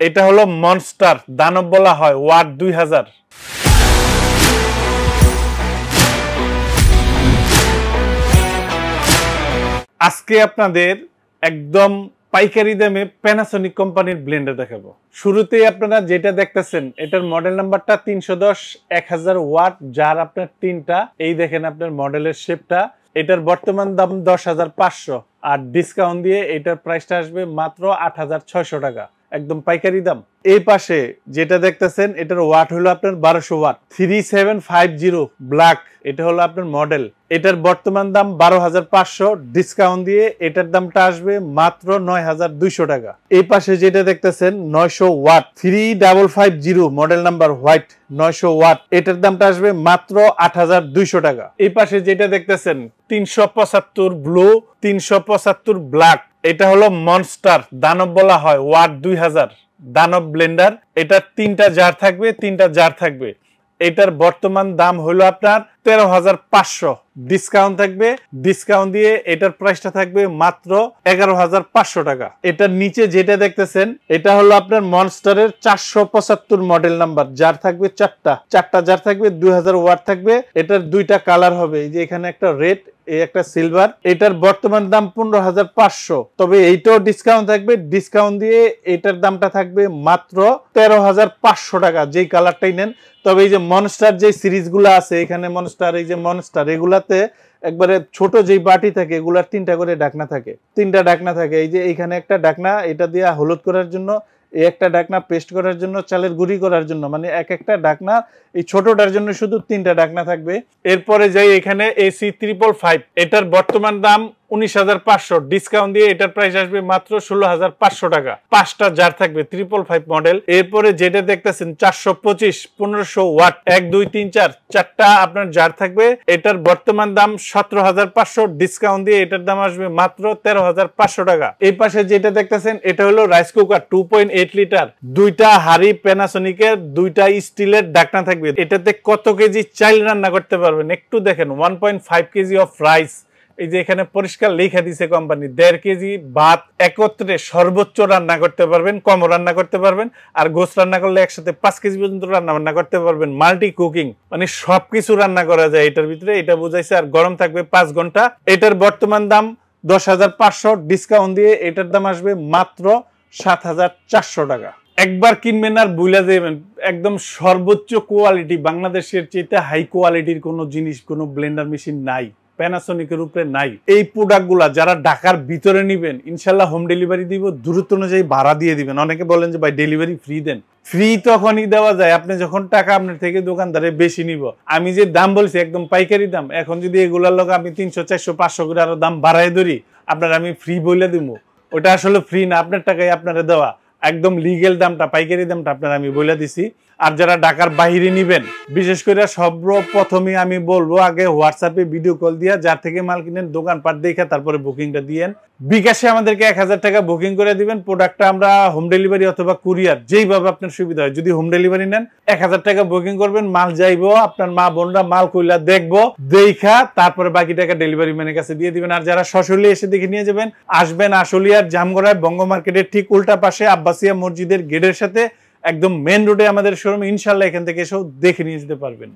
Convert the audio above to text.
এটা হলো মনস্টার, দানব বলা হয়, ওয়াট 2000। আজকে আপনাদের একদম পাইকারি দামে প্যানাসোনিক কোম্পানির ব্লেন্ডার দেখাবো। শুরুতেই আপনারা যেটা দেখতেছেন এটার মডেল নাম্বারটা 310 1000 ওয়াট, যার আপনার তিনটা। এই দেখেন আপনার মডেলের শেপটা। এটার বর্তমান দাম 10,500 আর ডিসকাউন্ট দিয়ে এটার প্রাইসটা আসবে মাত্র 8,600 টাকা, একদম পাইকারি দাম। এই পাশে যেটা দেখতেছেন এটার ওয়াট হলো আপনার 1200 ওয়াট, 3750 ব্ল্যাক, এটা হলো আপনার মডেল। এটার বর্তমান দাম 12,500, ডিসকাউন্ট দিয়ে এটার দামটা আসবে মাত্র 9,200 টাকা। এই পাশে যেটা দেখতেছেন 900 watt, 3550 model number, white, 900 watt, এটার দামটা আসবে মাত্র 8,200 টাকা। এই পাশে যেটা দেখতেছেন 375 ব্লু, 375 ব্ল্যাক, এটা হলো মনস্টার, দানব বলা হয়, ওয়াট 2000, দানব ব্লেন্ডার। এটার তিনটা জার থাকবে, তিনটা জার থাকবে। এটার বর্তমান দাম হলো আপনার 13,500, ডিসকাউন্ট থাকবে, ডিসকাউন্ট দিয়ে এটার প্রাইসটা থাকবে মাত্র 11,500 টাকা। এটার নিচে যেটা দেখতেছেন এটা হলো আপনার মনস্টারের 475 মডেল নাম্বার, জার থাকবে চারটা জার থাকবে, 2000 ওয়াট থাকবে। এটার দুইটা কালার হবে, এই যে এখানে একটা রেড, এই একটা সিলভার। এটার বর্তমান দাম 15,500, তবে এইটাও ডিসকাউন্ট থাকবে, ডিসকাউন্ট দিয়ে এটার দামটা থাকবে মাত্র 13,500 টাকা, যেই কালারটাই নেন। তবে এই যে মনস্টার যে সিরিজগুলো আছে, এখানে মনস্টার, এই যে মনস্টার, এগুলাতে একবারে ছোট যেই বাটি থাকে এগুলার তিনটা করে ঢাকনা থাকে, তিনটা ঢাকনা থাকে। এই যে এইখানে একটা ঢাকনা, এটা দিয়ে হলুদ করার জন্য, এই একটা ঢাকনা পেস্ট করার জন্য, চালের গুঁড়ি করার জন্য, মানে এক একটা ঢাকনা। এই ছোটটার জন্য শুধু তিনটা ঢাকনা থাকবে। এরপরে যাই এখানে AC 555, এটার বর্তমান দাম 19,500, ডিসকাউন্ট দিয়ে এটার প্রাইস আসবে মাত্র 16,500 টাকা। পাঁচটা জার থাকবে, 555 মডেল। এরপরে যেটা দেখতেছেন 425 1500 ওয়াট, 1 2 3 4, চারটা আপনার জার থাকবে। এটার বর্তমান দাম 17,500, ডিসকাউন্ট দিয়ে এটার দাম আসবে মাত্র 13,500 টাকা। এই পাশে যেটা দেখতেছেন এটা হলো রাইস কুকার 2.8 লিটার, দুইটা হাড়ি প্যানাসোনিকের, দুইটা স্টিলের ঢাকনা থাকবে। এটাতে কত কেজি চাইল রান্না করতে পারবেন একটু দেখেন, 1.5 কেজি অফ রাইস। এই যে এখানে পরিষ্কার লেখা দিছে কোম্পানি, 1.5 কেজি ভাত একত্রে সর্বোচ্চ রান্না করতে পারবেন, কম রান্না করতে পারবেন। আর গোস রান্না করলে একসাথে 5 কেজি পর্যন্ত রান্না করতে পারবেন। মাল্টি কুকিং, মানে সবকিছু রান্না করা যায় এটার ভিতরে, এটা বুঝাইছে। আর গরম থাকবে 5 ঘন্টা। এটার বর্তমান দাম 10,500, ডিসকাউন্ট দিয়ে এটার দাম আসবে মাত্র 7,400 টাকা। একবার কিনবেন আর বুইলা যাবেন, একদম সর্বোচ্চ কোয়ালিটি, বাংলাদেশের চেয়ে হাই কোয়ালিটির কোনো জিনিস, কোনো ব্লেন্ডার মেশিন নাই, প্যানাসোনিকের উপরে নাই। এই প্রোডাক্টগুলা যারা ঢাকার ভিতরে নিবেন, ইনশাল্লাহ হোম ডেলিভারি দিব, দূরত্ব অনুযায়ী ভাড়া দিয়ে দিবেন। অনেকে বলেন যে ভাই ডেলিভারি ফ্রি দেন, ফ্রি তখনই দেওয়া যায় আপনি যখন টাকা আপনার থেকে দোকানদারে বেশি নিব। আমি যে দাম বলছি একদম পাইকারি দাম, এখন যদি এগুলার লোক আমি 300 400 500 করে আরো দাম বাড়াই ধরি, আপনার আমি ফ্রি বইলে দিব, ওটা আসলে ফ্রি না, আপনার টাকায় আপনারা দেওয়া। একদম লিগেল দামটা, পাইকারি দামটা আপনার আমি বলে দিছি। আর যারা ঢাকার বাইরে নিবেন, বিশেষ করে সর্বপ্রথমে আমি বলবো আগে হোয়াটসঅ্যাপে ভিডিও কল দিয়া যার থেকে মাল কিনেন দোকানপাট দেখে তারপরে বুকিংটা দিয়েন। বিকাশে আমাদেরকে 1000 টাকা বুকিং করে দিবেন, প্রোডাক্টটা আমরা হোম ডেলিভারি অথবা কুরিয়ার যেইভাবে আপনার সুবিধা হয়। যদি হোম ডেলিভারি নেন 1000 টাকা বুকিং করবেন, মাল যাইবো, আপনার মা বোনরা মাল কইলা দেখবো, দেখা তারপরে বাকি টাকা ডেলিভারি ম্যানের কাছে দিয়ে দিবেন। আর যারা সশরীরে এসে দেখে নিয়ে যাবেন, আসবেন আশুলিয়ার জামগড়ায় বঙ্গ মার্কেটের ঠিক উল্টা পাশে আব্বাসিয়া মসজিদের গেটের সাথে একদম মেন রোডে আমাদের শোরুম। ইনশাল্লাহ এখান থেকে এসেও দেখে নিয়ে যেতে পারবেন।